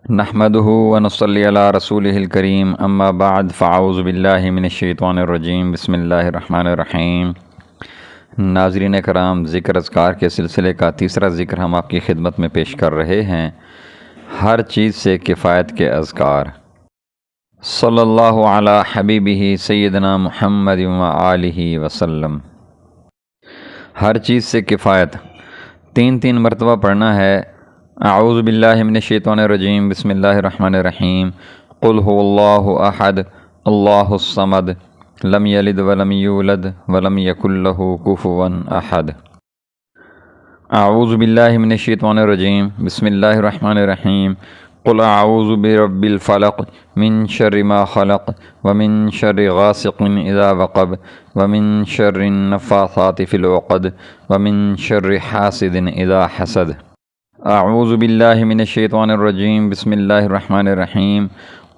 نحمده ونصلي علی رسولہ الکریم اما بعد فاعوذ باللہ من الشیطان الرجیم بسم اللہ الرحمن الرحیم۔ ناظرین کرام، ذکر اذکار کے سلسلے کا تیسرا ذکر ہم آپ کی خدمت میں پیش کر رہے ہیں۔ ہر چیز سے کفایت کے اذکار۔ صلی اللہ علی حبیبہ سیدنا محمد و آلہ وسلم۔ ہر چیز سے کفایت تین مرتبہ پڑھنا ہے۔ اعوذ باللہ من الشیطان الرجیم بسم اللہ الرحمن الرحیم۔ قل هو اللہ احد اللہ الصمد لم یلد ولم یولد ولم یکن لہ کفوا احد۔ اعوذ باللہ من الشیطان الرجیم بسم اللہ الرحمن الرحیم۔ قل اعوذ برب الفلق من شر ما خلق ومن شر غاسق اذا وقب ومن شر النفاثات فی العقد ومن شر حاسد اذا حسد۔ اعوذ باللہ من الشیطان الرجیم بسم اللہ الرحمن الرحیم۔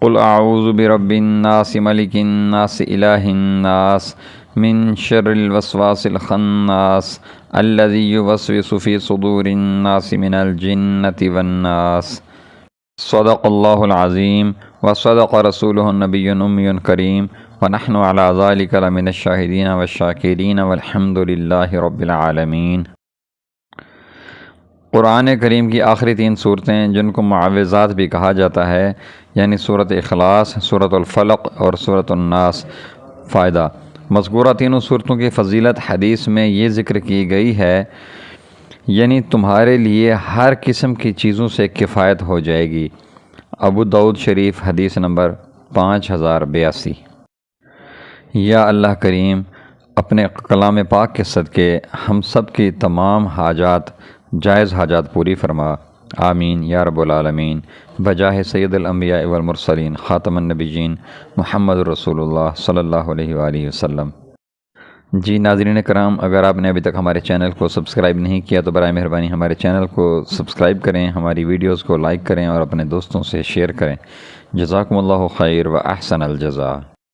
قل اعوذ برب الناس ملک الناس الہ الناس من شر الوسواس الخناس الذی یوسوس فی صدور الناس من الجنۃ والناس۔ صدق اللہ العظیم وصدق رسولہ النبی الامی الکریم ونحن علی ذلک لمن الشاہدین والشاکرین والحمد للہ رب العالمین۔ قرآن کریم کی آخری تین صورتیں جن کو معوذات بھی کہا جاتا ہے، یعنی سورۃ اخلاص، سورۃ الفلق اور سورۃ الناس۔ فائدہ: مذکورہ تینوں صورتوں کی فضیلت حدیث میں یہ ذکر کی گئی ہے، یعنی تمہارے لیے ہر قسم کی چیزوں سے کفایت ہو جائے گی۔ ابو داؤد شریف حدیث نمبر 5082۔ یا اللہ کریم، اپنے کلام پاک کے صدقے ہم سب کی تمام حاجات، جائز حاجات پوری فرما، آمین یا رب العالمین، بجاہ سید الانبیاء والمرسلین خاتم النبیین محمد رسول اللہ صلی اللہ علیہ وآلہ وسلم۔ جی ناظرین کرام، اگر آپ نے ابھی تک ہمارے چینل کو سبسکرائب نہیں کیا تو برائے مہربانی ہمارے چینل کو سبسکرائب کریں، ہماری ویڈیوز کو لائک کریں اور اپنے دوستوں سے شیئر کریں۔ جزاکم اللہ خیر و احسن الجزاء۔